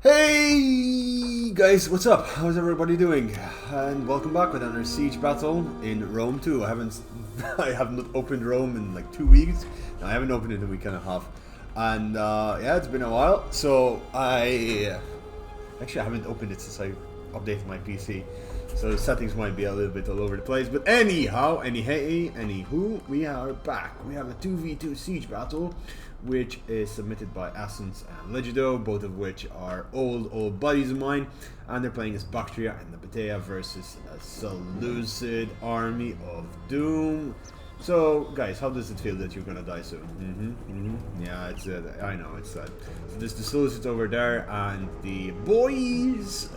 Hey guys, what's up? How's everybody doing? And welcome back with another siege battle in Rome 2. I haven't opened Rome in like 2 weeks. No, I haven't opened it in a week and a half. And yeah, it's been a while. So I haven't opened it since I updated my PC. So the settings might be a little bit all over the place. But anywho, we are back. We have a 2v2 siege battle, which is submitted by Essence and Legido, both of which are old buddies of mine, and they're playing as Bactria and Nabatea versus a Seleucid army of doom. So, guys, how does it feel that you're gonna die soon? Yeah, it's I know, it's sad. So there's the Seleucids over there, and the boys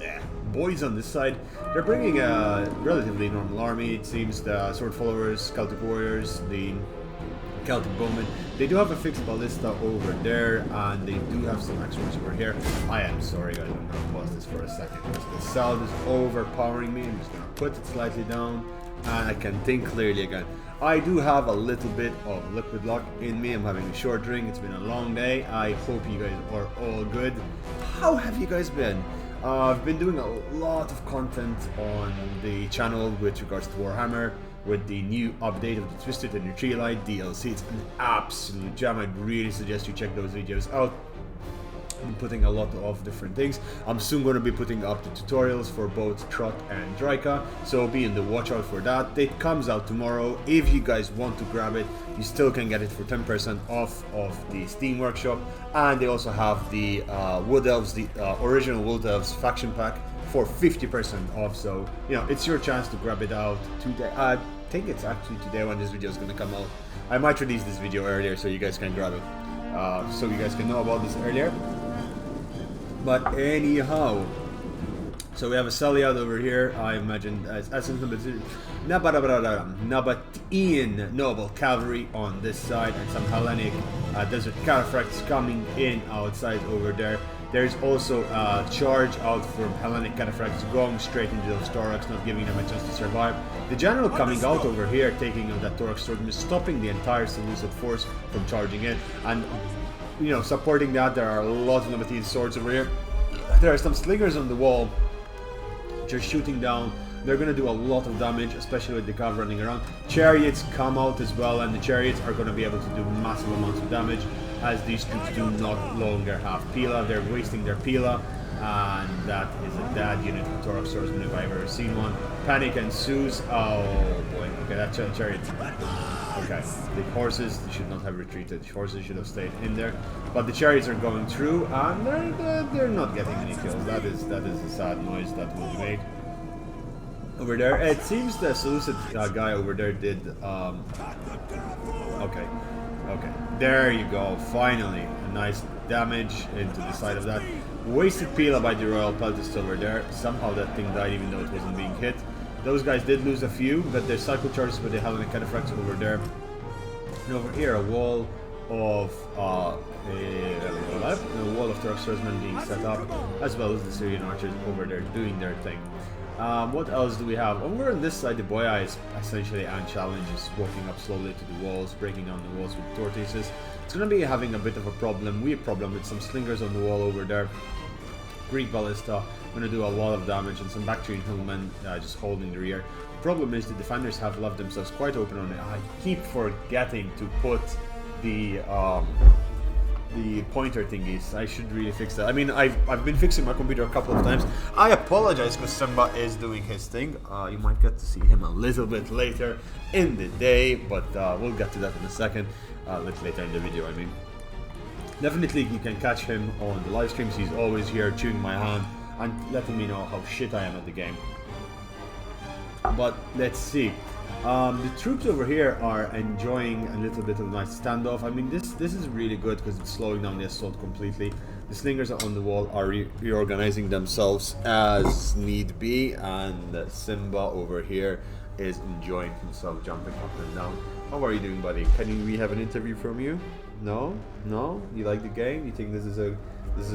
on this side. They're bringing a relatively normal army. It seems the sword followers, Celtic warriors, the Celtic bowmen. They do have a fixed ballista over there, and they do have some extras over here. I am sorry, guys, I'm gonna pause this for a second because the sound is overpowering me. I'm just gonna put it slightly down, and I can think clearly again. I do have a little bit of liquid luck in me. I'm having a short drink. It's been a long day. I hope you guys are all good. How have you guys been? I've been doing a lot of content on the channel with regards to Warhammer, with the new update of the Twisted and Tree-Light DLC. It's an absolute gem. I'd really suggest you check those videos out. I'm putting a lot of different things. I'm soon going to be putting up the tutorials for both Trot and Draika, so be in the watch out for that. It comes out tomorrow. If you guys want to grab it, you still can get it for 10% off of the Steam Workshop, and they also have the Wood Elves, the original Wood Elves faction pack for 50% off. So you know, it's your chance to grab it out today. I think it's actually today when this video is going to come out. I might release this video earlier so you guys can grab it, so you guys can know about this earlier. But anyhow, so we have a Celiad over here. I imagine as Nabatean noble cavalry on this side, and some Hellenic desert cataphracts coming in outside over there. There's also a charge out from Hellenic cataphracts going straight into those Thorax, not giving them a chance to survive. The general coming out over here, taking on that Thorax sword, is stopping the entire Seleucid force from charging in, and you know, supporting that, there are lots of Nabatean swords over here. There are some Slingers on the wall, just shooting down. They're going to do a lot of damage, especially with the cav running around. Chariots come out as well, and the Chariots are going to be able to do massive amounts of damage, as these troops do not longer have Pila. They're wasting their Pila, and that is a dead unit for Thorax swordsmen if I've ever seen one. Panic ensues. Oh boy, okay, that Chariot. Okay, the horses should not have retreated. The horses should have stayed in there, but the Chariots are going through, and they're not getting any kills. That is a sad noise that will be made over there. It seems the Seleucid guy over there did. Okay, there you go. Finally, a nice damage into the side of that. Wasted Pila by the Royal Peltist over there. Somehow that thing died even though it wasn't being hit. Those guys did lose a few, but there's cycle charges with the Hellenic cataphracts over there. And over here, a wall of Thorax swordsmen being set up, as well as the Syrian archers over there doing their thing. What else do we have? Over on this side, the Boya is essentially unchallenged, just walking up slowly to the walls, breaking down the walls with tortoises. It's going to be having a bit of a problem. We have a problem with some Slingers on the wall over there. Greek ballista going to do a lot of damage, and some Bactrian hillmen just holding the rear. The problem is the defenders have left themselves quite open on it. I keep forgetting to put the pointer thingies. I should really fix that. I mean, I've been fixing my computer a couple of times. I apologize because Simba is doing his thing. You might get to see him a little bit later in the day, but we'll get to that in a second. A little later in the video, I mean. Definitely you can catch him on the live streams. He's always here chewing my hand and letting me know how shit I am at the game. But let's see. The troops over here are enjoying a little bit of a nice standoff. I mean, this is really good because it's slowing down the assault completely. The Slingers on the wall are reorganizing themselves as need be, and Simba over here is enjoying himself jumping up and down. How are you doing, buddy? Can we have an interview from you? No? You like the game? You think this is a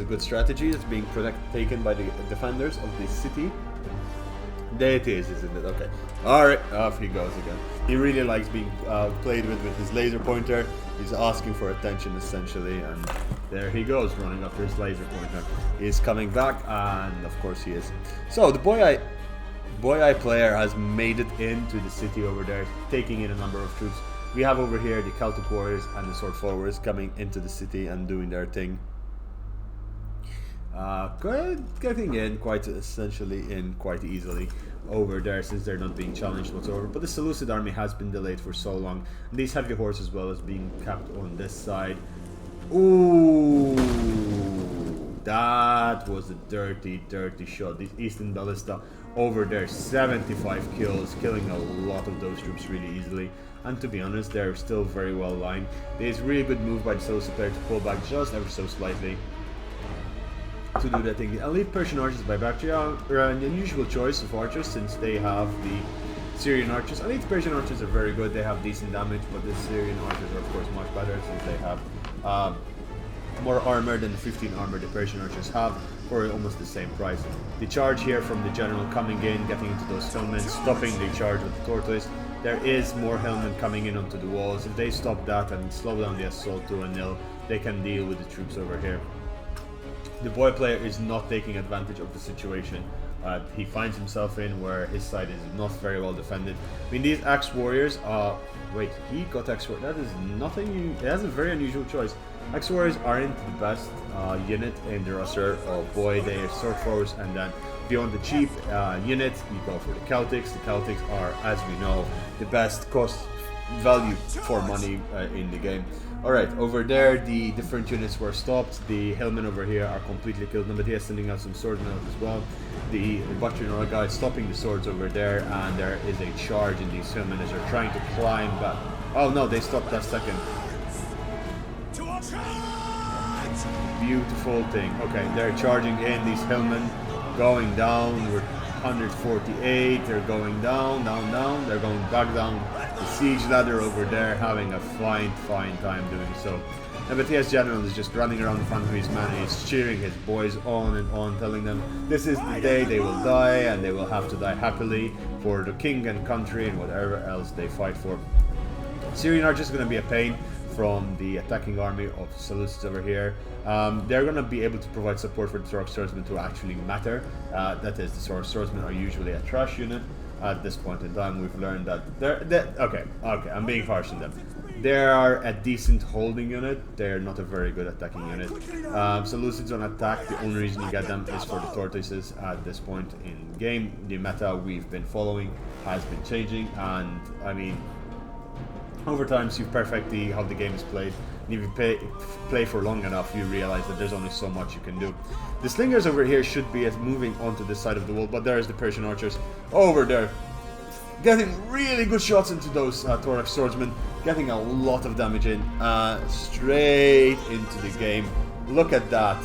good strategy that's being taken by the defenders of the city? There it is, isn't it? Okay. Alright, off he goes again. He really likes being played with his laser pointer. He's asking for attention, essentially, and There he goes, running after his laser pointer. He's coming back, and of course he is. So the Boy Eye player has made it into the city over there, taking in a number of troops. We have over here the Celtic Warriors and the Sword Forwards coming into the city and doing their thing. Getting in quite essentially in quite easily over there, since they're not being challenged whatsoever. But the Seleucid army has been delayed for so long. And these heavy horses as well as being kept on this side. Ooh, that was a dirty shot. This Eastern Ballista over there, 75 kills, killing a lot of those troops really easily. And to be honest, they're still very well lined. There's a really good move by the Seleucid player to pull back just ever so slightly to do that thing. The elite Persian archers by Bactria are an unusual choice of archers, since they have the Syrian archers. Elite Persian archers are very good, they have decent damage, but the Syrian archers are of course much better, since they have more armor than the 15 armor the Persian archers have, for almost the same price. The charge here from the general coming in, getting into those hillmen, stopping the charge with the tortoise. There is more hillmen coming in onto the walls. If they stop that and slow down the assault to a nil, they can deal with the troops over here. The boy player is not taking advantage of the situation he finds himself in, where his side is not very well defended. I mean, these axe warriors wait, he got axe warrior. That is nothing. That's a very unusual choice. Axe warriors aren't the best unit in the roster. Oh boy, they are sword forwards, and then beyond the cheap unit, you go for the Celtics. The Celtics are, as we know, the best cost value for money in the game. Alright, over there the different units were stopped. The hillmen over here are completely killed. Nobody is sending out some swordsmen out as well. The Bactrian guy is stopping the swords over there, and there is a charge in these hillmen as they're trying to climb back. Oh no, they stopped that second. Beautiful thing. Okay, they're charging in, these hillmen going down. We're 148, they're going down, they're going back down. The siege ladder over there having a fine time doing so. And Matthias General is just running around in front of his men. He's cheering his boys on and on, telling them this is the day they will die, and they will have to die happily for the king and country and whatever else they fight for. Syrian archers is going to be a pain from the attacking army of Seleucids over here. They're going to be able to provide support for the Torok swordsmen to actually matter. That is, the Torok swordsmen are usually a trash unit. At this point in time, we've learned that okay, I'm being harsh on them. They are a decent holding unit. They're not a very good attacking unit. Seleucids on attack, the only reason you get them is for the tortoises at this point in game. The meta we've been following has been changing, and I mean, over time, you perfect how the game is played. And if you play for long enough, you realize that there's only so much you can do. The Slingers over here should be moving onto this side of the wall, but there's the Persian archers over there, getting really good shots into those Torok swordsmen, getting a lot of damage in, straight into the game. Look at that.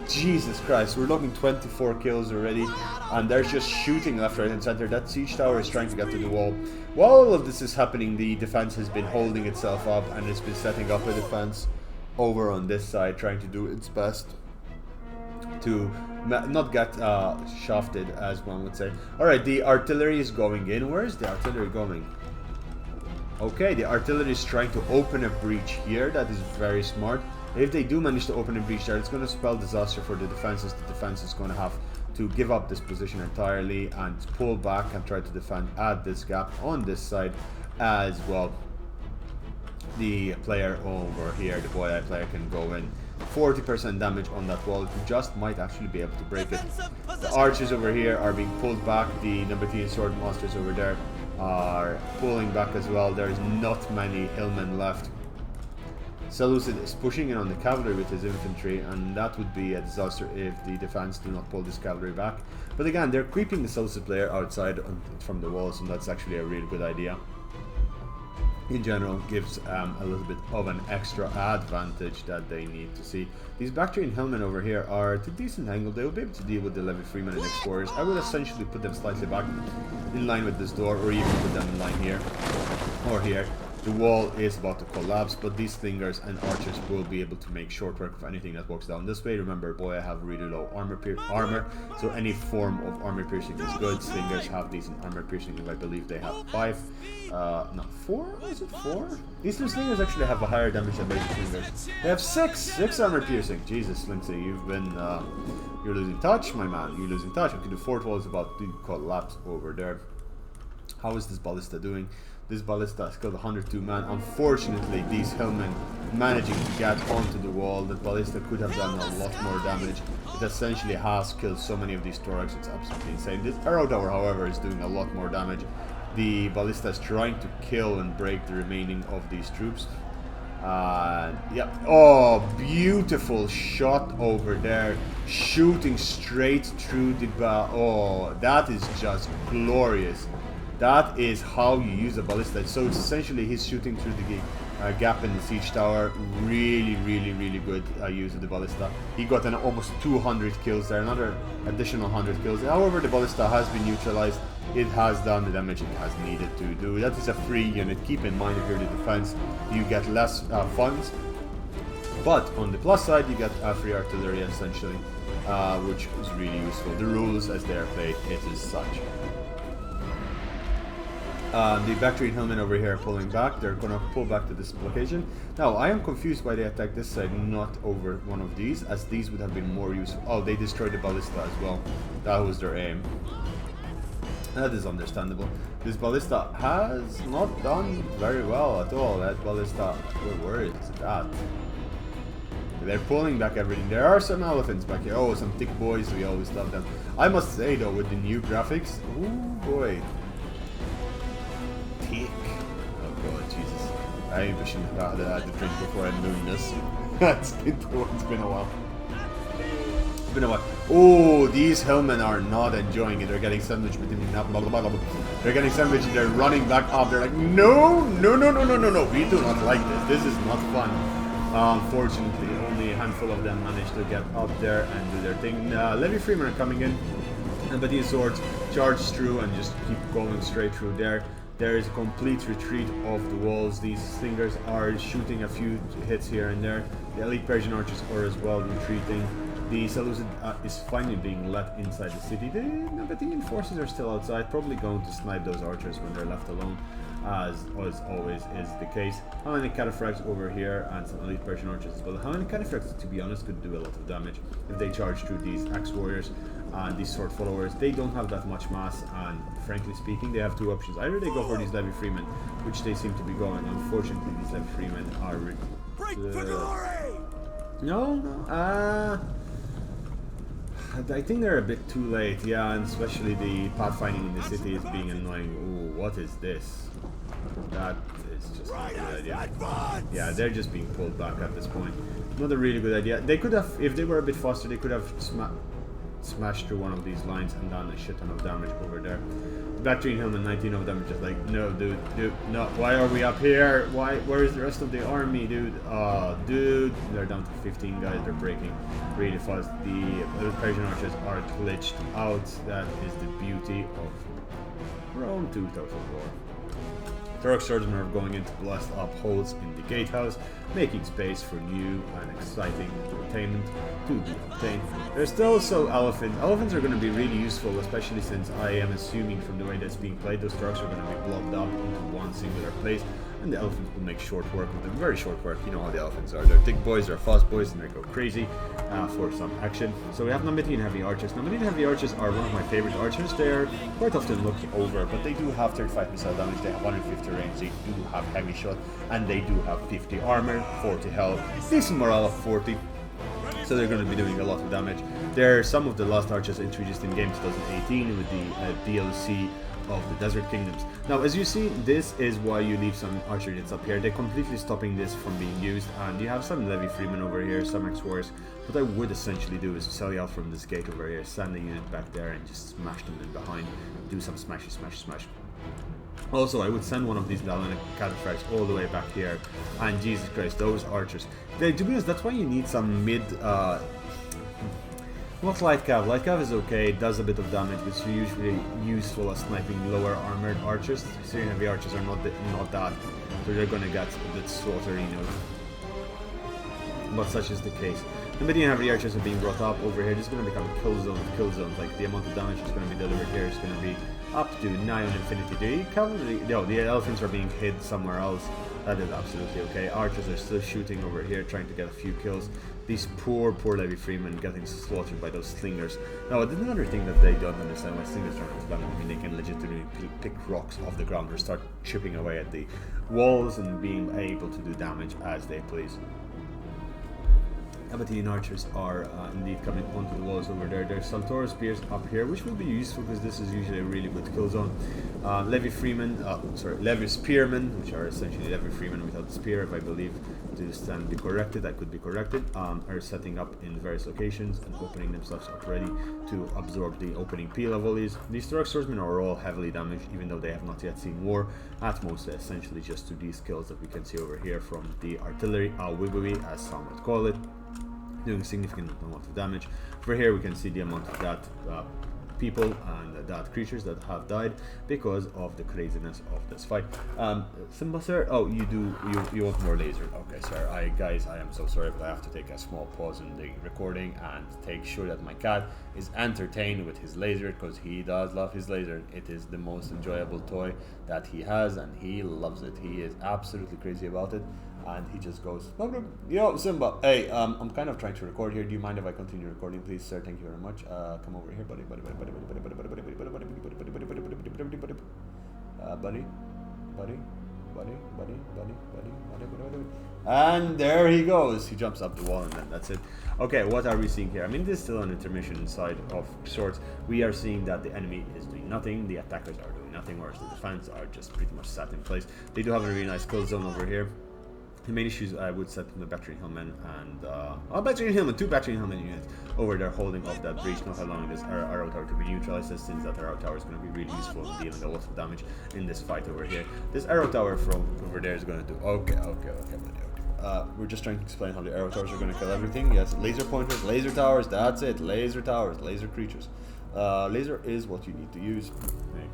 Jesus Christ, we're looking 24 kills already, and they're just shooting left, right, and center. That siege tower is trying to get to the wall. While all of this is happening, the defense has been holding itself up, and it's been setting up a defense over on this side, trying to do its best to not get shafted, as one would say. Alright, the artillery is going in. Where is the artillery going? Okay, the artillery is trying to open a breach here. That is very smart. If they do manage to open a breach there, it's going to spell disaster for the defenses. The defense is going to have to give up this position entirely and pull back and try to defend at this gap on this side as well. The player over here, the boy eye player, can go in. 40% damage on that wall. You just might actually be able to break it. The archers over here are being pulled back. The Nabatean sword masters over there are pulling back as well. There's not many hillmen left. Seleucid is pushing in on the cavalry with his infantry, and that would be a disaster if the defense do not pull this cavalry back. But again, they're creeping the Seleucid player outside from the walls, and that's actually a really good idea. In general, gives a little bit of an extra advantage that they need to see. These Bactrian hillmen over here are at a decent angle. They will be able to deal with the level 3 men and explorers. I would essentially put them slightly back in line with this door, or even put them in line here or here. The wall is about to collapse, but these slingers and archers will be able to make short work of anything that walks down this way. Remember, boy, I have really low armor, so any form of armor piercing is good. Slingers have decent armor piercing, I believe they have 5. Not 4? Is it 4? These two slingers actually have a higher damage than basic slingers. They have 6 armor piercing. Jesus, Lindsay, you've been you're losing touch, my man. You're losing touch. Okay, the fourth wall is about to collapse over there. How is this ballista doing? This ballista has killed 102 man. Unfortunately, these hillmen managing to get onto the wall. That ballista could have done a lot more damage. It essentially has killed so many of these Thorax. It's absolutely insane. This arrow tower, however, is doing a lot more damage. The ballista is trying to kill and break the remaining of these troops. Yep. Oh, beautiful shot over there, shooting straight through the oh, that is just glorious. That is how you use a ballista. So essentially he's shooting through the gap in the siege tower. Really good use of the ballista. He got an almost 200 kills there, another additional 100 kills. However, the ballista has been neutralized. It has done the damage it has needed to do. That is a free unit. Keep in mind, if you're the defense, you get less funds. But on the plus side, you get free artillery essentially, which is really useful. The rules as they are played, it is such. The Bactrian hillmen over here are pulling back. They're going to pull back to this location. Now, I am confused why they attacked this side, not over one of these, as these would have been more useful. Oh, they destroyed the ballista as well. That was their aim. That is understandable. This ballista has not done very well at all. That ballista, where is that? They're pulling back everything. There are some elephants back here. Oh, some thick boys. We always love them. I must say though, with the new graphics, oh boy. Oh god, Jesus. I shouldn't have had the drink before I'm doing this. It's been a while. It's been a while. Oh, these hillmen are not enjoying it. They're getting sandwiched between they're getting sandwiched. They're running back up. They're like, no. We do not like this. This is not fun. Unfortunately, only a handful of them managed to get up there and do their thing. Levy Freemen are coming in, but these swords charge through and just keep going straight through there. There is a complete retreat of the walls. These slingers are shooting a few hits here and there. The elite Persian archers are as well retreating. The Seleucid is finally being let inside the city. The Nabatean forces are still outside, probably going to snipe those archers when they're left alone, as always is the case. Hellenic cataphracts over here and some elite Persian archers as well. The Hellenic cataphracts, to be honest, could do a lot of damage if they charge through these axe warriors and these sword followers. They don't have that much mass, and frankly speaking, they have two options. Either they go for these Levy Freemen, which they seem to be going. Unfortunately, these Levy Freemen are I think they're a bit too late, yeah, and especially the pathfinding in the city is being annoying. Ooh, what is this? That is just not a good idea. Yeah, they're just being pulled back at this point. Not a really good idea. They could have, if they were a bit faster, they could have smashed through one of these lines and done a shit ton of damage over there. Bactrian hillmen, 19 of them are just like, no, dude, no, why are we up here? Where is the rest of the army, dude? Dude, they're down to 15 guys, they're breaking really fast. The Persian archers are glitched out. That is the beauty of Rome 2 Total War. Turk swordsmen are going in to blast up holes in the gatehouse, making space for new and exciting entertainment to be obtained. There's still also elephants. Elephants are going to be really useful, especially since I am assuming from the way that's being played, those trucks are going to be blocked up into one singular place, and the elephants will make short work of them. Very short work. You know how the elephants are. They're thick boys, they're fast boys, and they go crazy for some action. So we have Nabatean heavy archers. Nabatean heavy archers are one of my favorite archers. They're quite often looked over, but they do have 35 missile damage, they have 150 range, they do have heavy shot, and they do have 50 armor, 40 health, decent morale of 40. So they're going to be doing a lot of damage. They're some of the last archers introduced in game 2018 with the DLC of the Desert Kingdoms. Now, as you see, this is why you leave some archer units up here. They're completely stopping this from being used, and you have some Levy Freemen over here, some X-Warriors. What I would essentially do is sell you out from this gate over here, send the unit back there, and just smash them in behind, do some smash. Also, I would send one of these Hellenic cataphracts all the way back here, and Jesus Christ, those archers. To be honest, that's why you need some What's Light Cav? Light Cav is okay, it does a bit of damage, but it's usually useful as sniping lower armored archers. Syrian heavy archers are not that, so they're gonna get a bit slaughtered, you know. But such is the case. The Median heavy archers are being brought up over here. This is going to become a kill zone of kill zones. Like the amount of damage that's going to be delivered here is going to be up to nigh on infinity. The cavalry, no, the elephants are being hid somewhere else. That is absolutely okay. Archers are still shooting over here, trying to get a few kills. These poor Levy Freemen getting slaughtered by those slingers. Now, another thing that they don't understand why slingers are expanding, I mean, they can legitimately pick rocks off the ground or start chipping away at the walls and being able to do damage as they please. Abbatean archers are indeed coming onto the walls over there. There's Saltora spears up here, which will be useful because this is usually a really good kill zone. Levy spearmen, which are essentially Levy freemen without the spear, if I believe this can be corrected, I could be corrected, are setting up in various locations and opening themselves up ready to absorb the opening pila volleys. These Turok swordsmen are all heavily damaged, even though they have not yet seen war. At most, essentially just to these kills that we can see over here from the artillery, wibiwi, as some would call it, doing a significant amount of damage. Over here we can see the amount of that people and that creatures that have died because of the craziness of this fight. Simba sir, oh you want more laser? Okay sir, guys I am so sorry, but I have to take a small pause in the recording and take sure that my cat is entertained with his laser, because he does love his laser. It is the most enjoyable toy that he has and he loves it. He is absolutely crazy about it. And he just goes, yo, Simba, hey, I'm kind of trying to record here. Do you mind if I continue recording, please, sir? Thank you very much. Come over here, buddy. And there he goes. He jumps up the wall, and then that's it. Okay, what are we seeing here? I mean, this is still an intermission inside of sorts. We are seeing that the enemy is doing nothing. The attackers are doing nothing, whereas the defense are just pretty much sat in place. They do have a really nice kill zone over here. The main issues I would set from the Bactrian Hillmen and two Bactrian Hillmen units over there holding off that breach, not allowing this arrow tower to be neutralized, since that arrow tower is going to be really useful in dealing a lot of damage in this fight over here. This arrow tower from over there is going to do okay. We're just trying to explain how the arrow towers are going to kill everything. Yes, laser pointers, laser towers, that's it. Laser towers, laser creatures. Laser is what you need to use. Okay.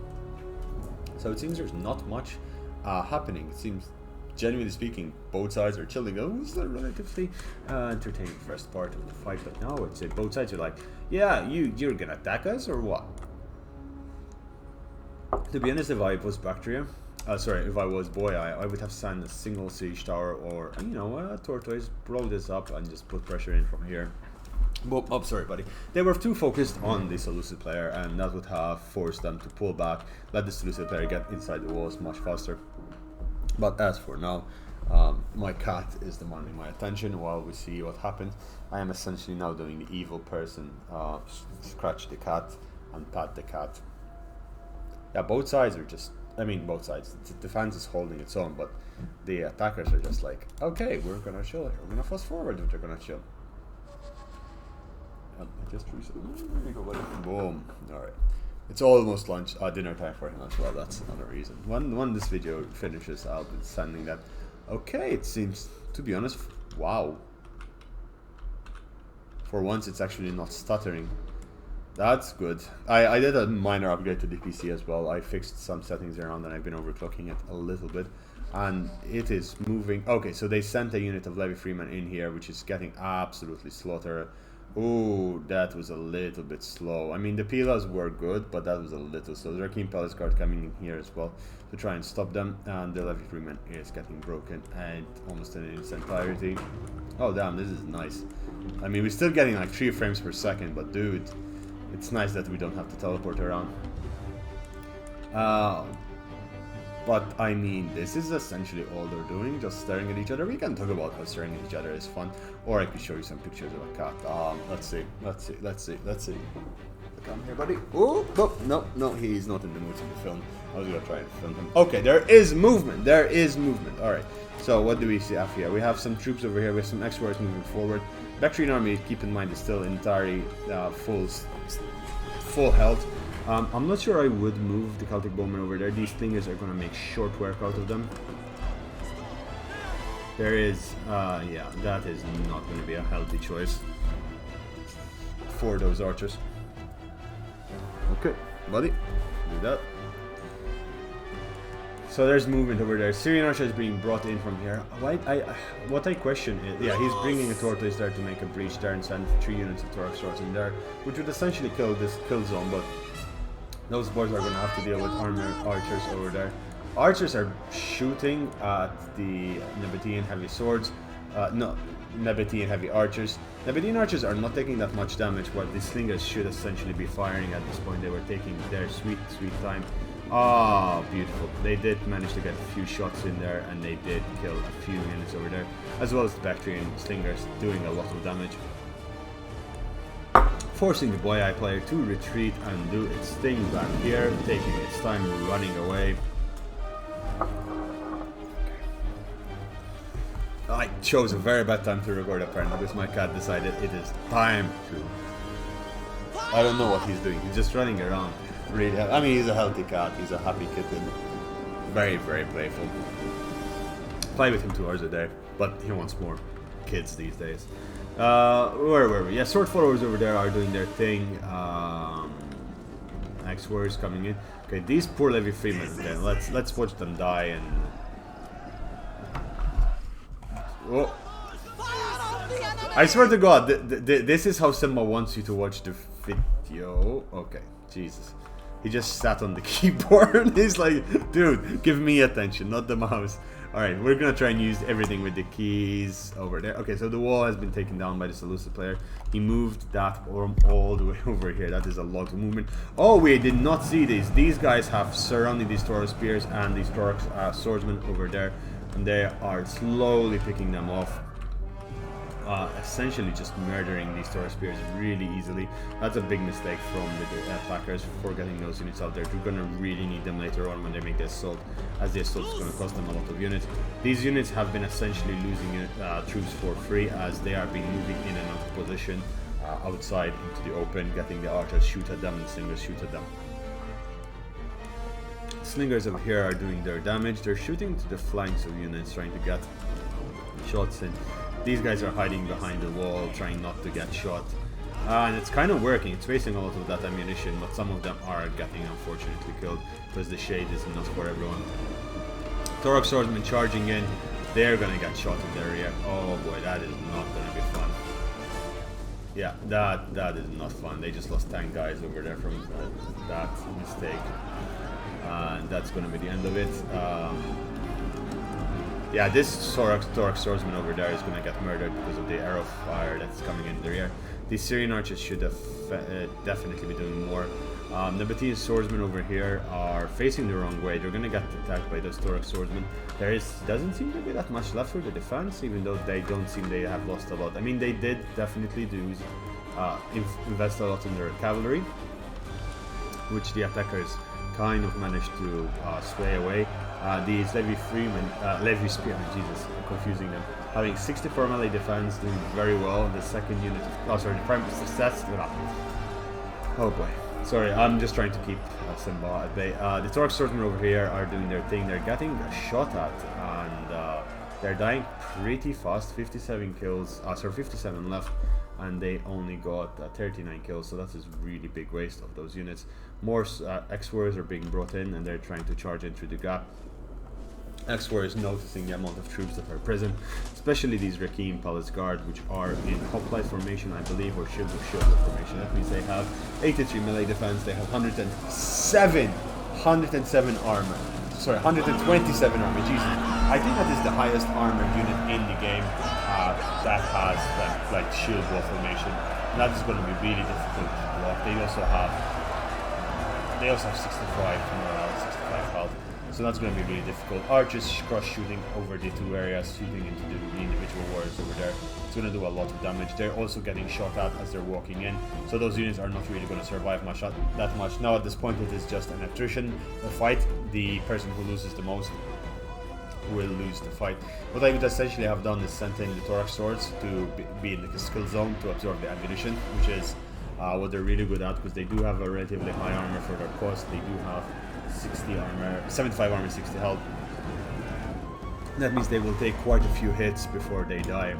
So it seems there's not much happening. It seems, genuinely speaking, both sides are chilling. It was a relatively entertaining first part of the fight, but now it's both sides are like, yeah, you're gonna attack us or what? To be honest, if I was Bactria, if I was Boy, I would have sent a single siege tower or, a tortoise, blow this up and just put pressure in from here. Well, oh, sorry, buddy. They were too focused on the Seleucid player, and that would have forced them to pull back, let the Seleucid player get inside the walls much faster. But as for now, my cat is demanding my attention while we see what happens. I am essentially now doing the evil person, scratch the cat and pat the cat. Yeah, both sides are just, both sides. The defense is holding its own, but the attackers are just like, okay, we're gonna chill here. We're gonna fast forward if they're gonna chill. I just reset. There you go, buddy. Boom. Alright. It's almost dinner time for him as well. That's another reason. When this video finishes, I'll be sending that. Okay, it seems, to be honest, wow. For once, it's actually not stuttering. That's good. I did a minor upgrade to the PC as well. I fixed some settings around and I've been overclocking it a little bit. And it is moving. Okay, so they sent a unit of Levy Freemen in here, which is getting absolutely slaughtered. Ooh, that was a little bit slow. The Pilas were good, but that was a little slow. There's a King Palace Guard coming in here as well to try and stop them, and the Levy Freeman is getting broken and almost in its entirety. Oh damn, this is nice. We're still getting like 3 frames per second, but dude, it's nice that we don't have to teleport around. But this is essentially all they're doing, just staring at each other. We can talk about how staring at each other is fun, or I could show you some pictures of a cat. Let's see. Come here, buddy. Oh, no, he's not in the mood to be filmed. I was gonna try and film him. Okay, there is movement. All right. So what do we see up here? We have some troops over here. We have some X-Warriors moving forward. Bactrian army, keep in mind, is still entirely full health. I'm not sure I would move the Celtic Bowmen over there. These Slingers are going to make short work out of them. There is, yeah, that is not going to be a healthy choice. for those archers. Okay, buddy, do that. So there's movement over there. Syrian archer is being brought in from here. What I question is, yeah, he's bringing a tortoise there to make a breach there and send 3 units of Thorax swords in there, which would essentially kill this kill zone, but those boys are going to have to deal with armor archers over there. Archers are shooting at the Nabatean heavy swords. No, Nabatean heavy archers. Nabatean archers are not taking that much damage, but the slingers should essentially be firing at this point. They were taking their sweet time. Ah, beautiful. They did manage to get a few shots in there, and they did kill a few units over there, as well as the Bactrian slingers doing a lot of damage. Forcing the Boy Eye player to retreat and do its thing back here, taking its time running away. I chose a very bad time to record apparently because my cat decided it is time to... I don't know what he's doing, he's just running around. Really, I mean, he's a healthy cat, he's a happy kitten. Very, very playful. Play with him 2 hours a day, but he wants more kids these days. Where were we? Yeah, sword followers over there are doing their thing. Axe warriors coming in. Okay, these poor Levy Freemen. Okay, let's watch them die and. Oh. I swear to God, this is how Simba wants you to watch the video. Okay, Jesus. He just sat on the keyboard. He's like, dude, give me attention, not the mouse. Alright, we're gonna try and use everything with the keys over there. Okay, so the wall has been taken down by the Seleucid player. He moved that arm all the way over here. That is a lot of movement. Oh, we did not see these. These guys have surrounded these Taurus spears and these Taurus swordsmen over there. And they are slowly picking them off. Essentially just murdering these Taurus spears really easily. That's a big mistake from the attackers for getting those units out there. You're gonna really need them later on when they make the assault, as the assault is gonna cost them a lot of units. These units have been essentially losing troops for free as they are being moving in and out of position outside into the open, getting the archers shoot at them and slingers shoot at them. Slingers over here are doing their damage. They're shooting to the flanks of units, trying to get shots in. These guys are hiding behind the wall, trying not to get shot. And it's kind of working. It's wasting a lot of that ammunition, but some of them are getting unfortunately killed because the shade is not for everyone. Thorax swordsmen charging in. They're gonna get shot in their rear. Oh boy, that is not gonna be fun. Yeah, that is not fun. They just lost 10 guys over there from that mistake. And that's gonna be the end of it. Yeah, this Thorax swordsman over there is going to get murdered because of the arrow fire that's coming in the rear. These Syrian archers should have definitely be doing more. Nabatean swordsmen over here are facing the wrong way. They're going to get attacked by those Thorax swordsmen. Doesn't seem to be that much left for the defense, even though they don't seem they have lost a lot. I mean, they did definitely invest a lot in their cavalry, which the attackers kind of managed to sway away. These Levy Spearmen, Jesus, I'm confusing them. Having 64 melee defense, doing very well. The second unit of, the primary success. Oh boy, sorry, I'm just trying to keep Simba at bay. The Thorax swordsmen over here are doing their thing. They're getting shot at, and they're dying pretty fast. 57 kills, 57 left, and they only got 39 kills. So that's a really big waste of those units. More X-Warriors are being brought in, and they're trying to charge in through the gap. X-Warriors noticing the amount of troops that are present, especially these Rakim Palace Guard, which are in hoplite formation, I believe, or shield formation. That means they have 83 melee defense, they have 107 armor. Sorry, 127 armor, Jesus. I think that is the highest armor unit in the game that has like shield wall formation. That is going to be really difficult to block. They also have 65 morale, 65 health. So that's going to be really difficult. Archers cross-shooting over the 2 areas, shooting into the individual warriors over there. It's going to do a lot of damage. They're also getting shot at as they're walking in. So those units are not really going to survive that much. Now at this point it is just an attrition fight. The person who loses the most will lose the fight. What I would essentially have done is sent in the Thorax swords to be in the skill zone to absorb the ammunition, which is what they're really good at, because they do have a relatively high armor for their cost. They do have 60 armor, 75 armor, 60 health. That means they will take quite a few hits before they die.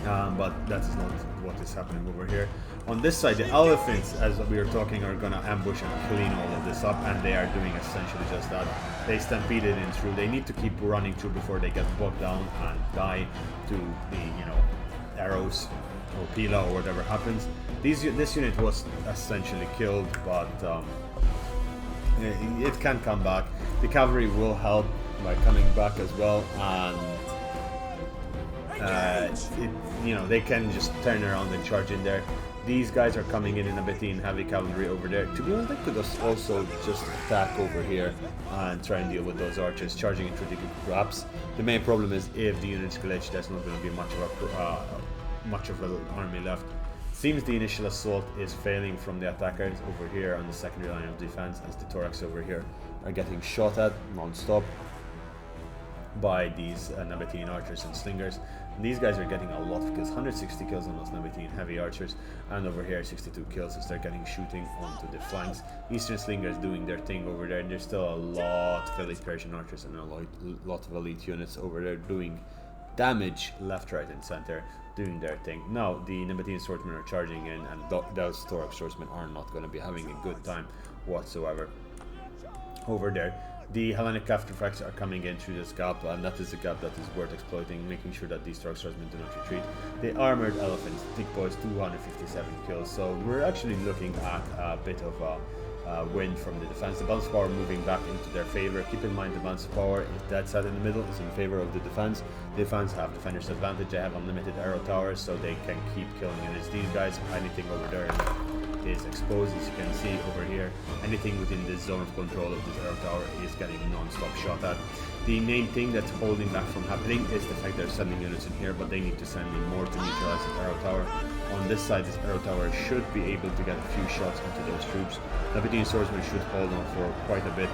But that is not what is happening over here. On this side, the elephants, as we were talking, are gonna ambush and clean all of this up, and they are doing essentially just that. They stampeded in through. They need to keep running through before they get bogged down and die to the, you know, arrows or Pila or whatever happens. This unit was essentially killed, but it can come back. The cavalry will help by coming back as well, and you know, they can just turn around and charge in there. These guys are coming in a bit in heavy cavalry over there. To be honest, they could also just attack over here and try and deal with those archers charging into the traps. The main problem is if the units glitch, there's not going to be much of an army left. Seems the initial assault is failing from the attackers over here on the secondary line of defense, as the thorax over here are getting shot at non-stop by these Nabatean archers and slingers. And these guys are getting a lot of kills, 160 kills on those Nabatean heavy archers, and over here 62 kills as they're getting shooting onto the flanks. Eastern slingers doing their thing over there, and there's still a lot of elite Persian archers and a lot of elite units over there doing damage left, right and center, doing their thing. Now the Nabatean swordsmen are charging in, and those thorax swordsmen are not going to be having a good time whatsoever over there. The Hellenic artifacts are coming in through this gap, and that is a gap that is worth exploiting, making sure that these thorax swordsmen do not retreat. The armored elephants, thick boys, 257 kills, so we're actually looking at a bit of a win from the defense. The balance of power moving back into their favor. Keep in mind the balance of power is dead set in the middle, is in favor of the defense. The defense have defender's advantage, they have unlimited arrow towers, so they can keep killing units. These guys, anything over there is exposed, as you can see over here. Anything within this zone of control of this arrow tower is getting non-stop shot at. The main thing that's holding back from happening is the fact they're sending units in here, but they need to send in more to neutralize the arrow tower. On this side, this arrow tower should be able to get a few shots into those troops. Nabatean swordsmen should hold on for quite a bit.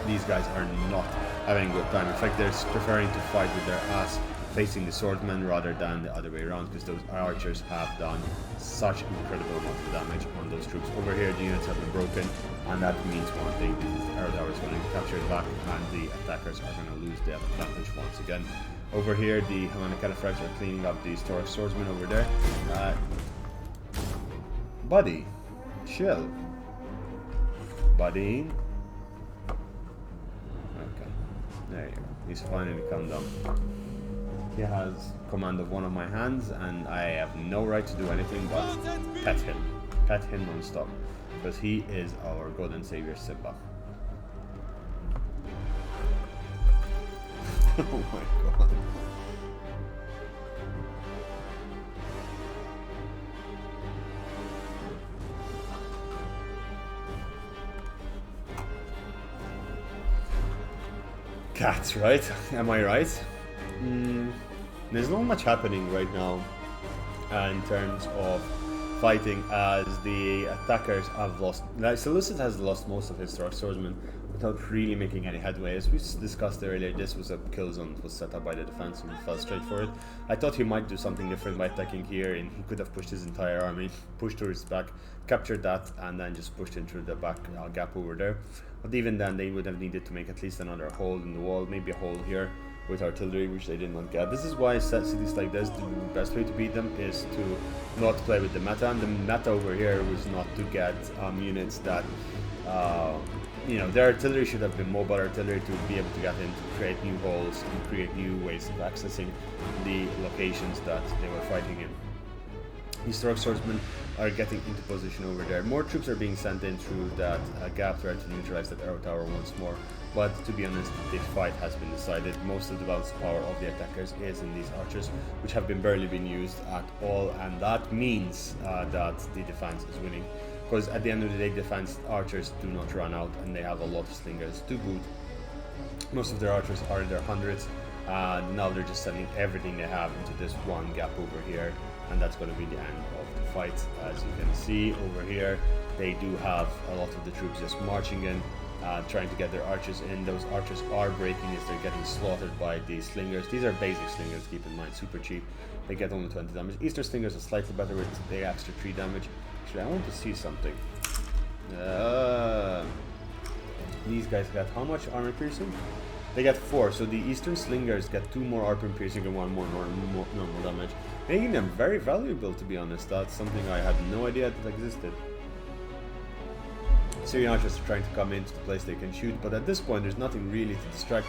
These guys are not having a good time. In fact, they're preferring to fight with their ass facing the swordsmen rather than the other way around, because those archers have done such incredible amount of damage on those troops. Over here, the units have been broken, and that means one thing: the arrow tower is going to capture it back, and the attackers are going to lose their advantage once again. Over here, the Hellenic cataphracts are cleaning up these thorax swordsmen over there. Buddy, chill. Buddy. Okay, there you go. He's finally come down. He has command of one of my hands, and I have no right to do anything but pet him. Pet him non-stop, because he is our God and Savior Simba. Oh my god. Cats, right? Am I right? There's not much happening right now in terms of fighting, as the attackers have lost. Seleucid has lost most of his thorax swordsmen without really making any headway. As we discussed earlier, this was a kill zone that was set up by the defense, and he fell straight for it. I thought he might do something different by attacking here, and he could have pushed his entire army, pushed to his back, captured that, and then just pushed in through the back gap over there. But even then, they would have needed to make at least another hole in the wall, maybe a hole here with artillery, which they did not get. This is why cities like this, the best way to beat them is to not play with the meta, and the meta over here was not to get units that, you know, their artillery should have been mobile artillery to be able to get in, to create new holes and create new ways of accessing the locations that they were fighting in. These thorax swordsmen are getting into position over there. More troops are being sent in through that gap there to neutralize that arrow tower once more. But to be honest, the fight has been decided. Most of the balance power of the attackers is in these archers, which have been barely been used at all, and that means that the defense is winning. Because at the end of the day, defense archers do not run out, and they have a lot of slingers to boot. Most of their archers are in their hundreds. Now they're just sending everything they have into this one gap over here, and that's going to be the end of the fight. As you can see over here, they do have a lot of the troops just marching in, trying to get their archers in. Those archers are breaking as they're getting slaughtered by these slingers. These are basic slingers, keep in mind, super cheap. They get only 20 damage. Eastern slingers are slightly better with the extra 3 damage. Actually, I want to see something. These guys got how much armor piercing? They get 4, so the Eastern Slingers get 2 more armor piercing and 1 more normal damage, making them very valuable, to be honest. That's something I had no idea that existed. Syrian archers are trying to come into the place they can shoot, but at this point there's nothing really to distract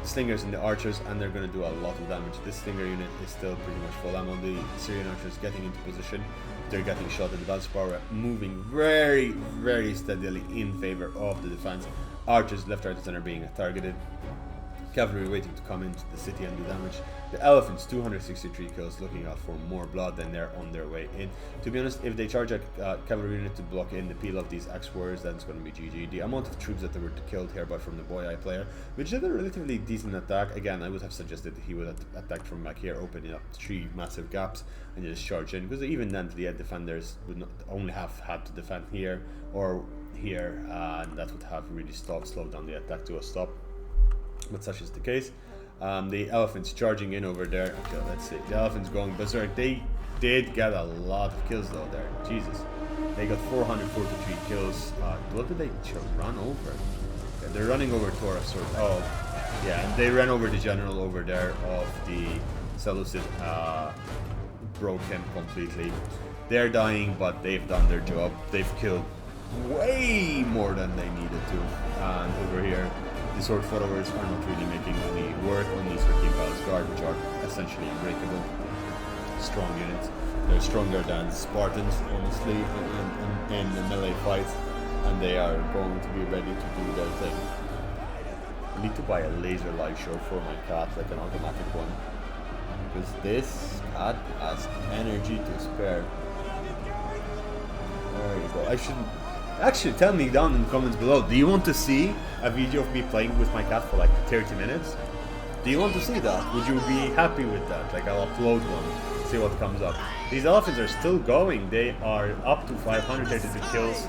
the Slingers and the archers, and they're going to do a lot of damage. This Slinger unit is still pretty much full ammo. The Syrian archers getting into position, they're getting shot at the battle power, moving very, very steadily in favor of the defense. Archers left, right, and center being targeted. Cavalry waiting to come into the city and do damage. The elephants, 263 kills, looking out for more blood, and they're on their way in. To be honest, if they charge a cavalry unit to block in the peel of these X warriors, then it's going to be GG. The amount of troops that they were killed here by from the Boy Eye player, which did a relatively decent attack. Again, I would have suggested that he would have attacked from back here, opening up 3 massive gaps and just charge in, because even then the defenders would not only have had to defend here or here, and that would have really slowed down the attack to a stop. But such is the case. The elephants charging in over there. Okay, let's see. The elephants going berserk. They did get a lot of kills though there. Jesus. They got 443 kills. What did they run over? Okay, they're running over Taurus. Oh, yeah. And they ran over the general over there of the Seleucid. Broke him completely. They're dying, but they've done their job. They've killed way more than they needed to. And over here, the sword followers are not really making any work on these Wrecking Palace Guard, which are essentially unbreakable. Strong units. They're stronger than Spartans, honestly, in the melee fights, and they are going to be ready to do their thing. I need to buy a laser light show for my cat, like an automatic one, because this cat has energy to spare. There you go. I shouldn't. Actually, tell me down in the comments below, do you want to see a video of me playing with my cat for like 30 minutes? Do you want to see that? Would you be happy with that? Like, I'll upload one, see what comes up. These elephants are still going. They are up to 532 kills.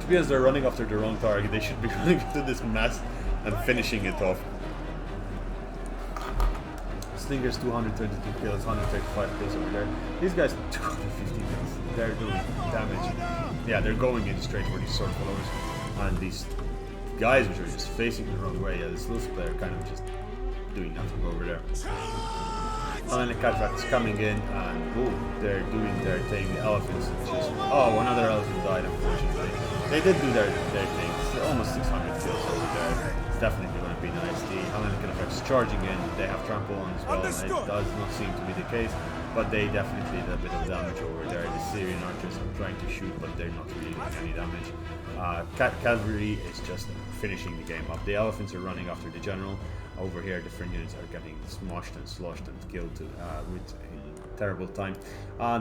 To be honest, they're running after the wrong target. They should be running after this mess and finishing it off. Slingers 232 kills, 135 kills over there. These guys 250 kills. They're doing damage. Yeah, they're going in straight for these sword followers, and these guys which are just facing the wrong way. Yeah, this little player kind of just doing nothing over there. And then the cataracts coming in, and ooh, they're doing their thing. The elephants just another elephant died, unfortunately. They did do their thing. It's almost 600 kills over there. It's definitely going to be nice. The Hellenic effects charging in. They have trample on as well. And it does not seem to be the case, but they definitely did a bit of damage over there. The Syrian archers are trying to shoot, but they're not really doing any damage. Cavalry is just finishing the game up. The elephants are running after the general. Over here, different units are getting smashed and sloshed and killed with a terrible time.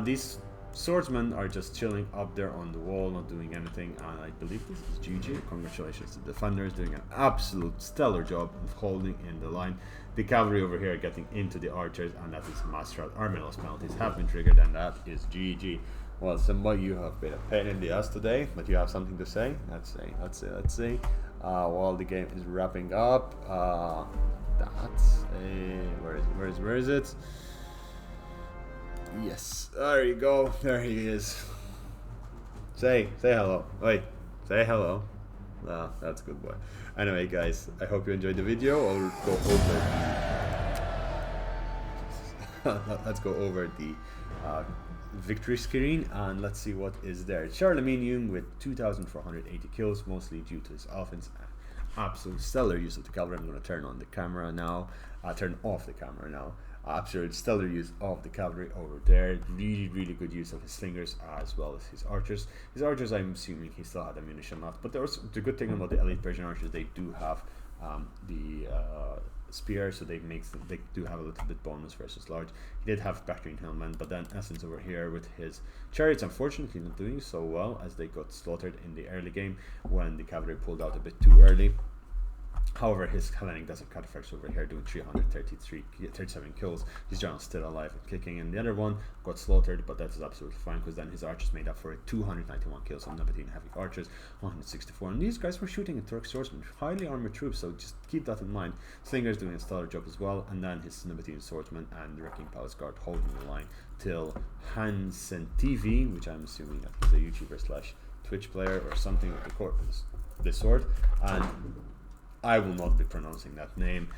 These swordsmen are just chilling up there on the wall, not doing anything, and I believe this is GG. Congratulations to the defenders, doing an absolute stellar job of holding in the line. The cavalry over here getting into the archers, and that is mass rout. Army loss penalties have been triggered, and that is GG. Well, Simba, you have been a pain in the ass today, but you have something to say? Let's see. While the game is wrapping up, where is it? Yes, there you go. There he is. Say hello. Wait, say hello. Ah, that's a good boy. Anyway, guys, I hope you enjoyed the video. I'll go over. Let's go over the victory screen, and let's see what is there. Charlemagne with 2,480 kills, mostly due to his offense. Absolute stellar use of the cavalry. I'm going to turn on the camera now. Turn off the camera now. Absolute stellar use of the cavalry over there. Really good use of his slingers as well as his archers. His archers, I'm assuming he still had ammunition left. But there's the good thing about the elite Persian archers, they do have the spear, so they do have a little bit bonus versus large. He did have Bactrian hillmen, but then Essence over here with his chariots, unfortunately not doing so well, as they got slaughtered in the early game when the cavalry pulled out a bit too early. However, his Hellenic Desert Cataphracts over here doing 337 kills. His general's still alive and kicking, and the other one got slaughtered, but that is absolutely fine, because then his archers made up for it. 291 kills on Nabatean heavy archers, 164. And these guys were shooting at Turk swordsmen, highly armored troops, so just keep that in mind. Slingers doing a stellar job as well, and then his Nabatean swordsmen and the Wrecking Palace Guard holding the line till Hansen TV, which I'm assuming that he's a YouTuber / Twitch player or something with the sword, and I will not be pronouncing that name.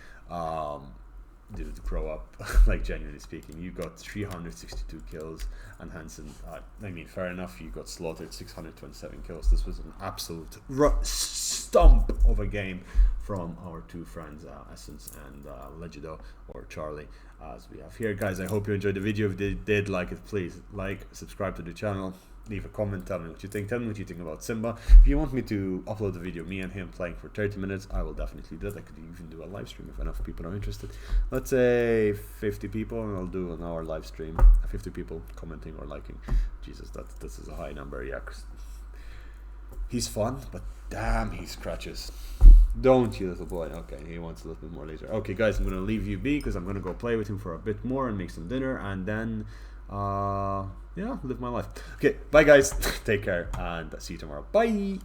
Did it grow up? Like, genuinely speaking, you got 362 kills, and Hansen, I mean, fair enough, you got slaughtered, 627 kills. This was an absolute stump of a game from our two friends, Essence and Legido, or Charlie, as we have here. Guys, I hope you enjoyed the video. If you did like it, please like, subscribe to the channel, leave a comment, tell me what you think. Tell me what you think about Simba. If you want me to upload a video, me and him playing for 30 minutes, I will definitely do that. I could even do a live stream if enough people are interested. Let's say 50 people, and I'll do an hour live stream. 50 people commenting or liking. Jesus, this is a high number. Yeah, 'cause he's fun, but damn, he scratches. Don't you, little boy? Okay, he wants a little bit more later. Okay, guys, I'm gonna leave you be because I'm gonna go play with him for a bit more and make some dinner, and then yeah, live my life. Okay, bye guys. Take care, and see you tomorrow. Bye.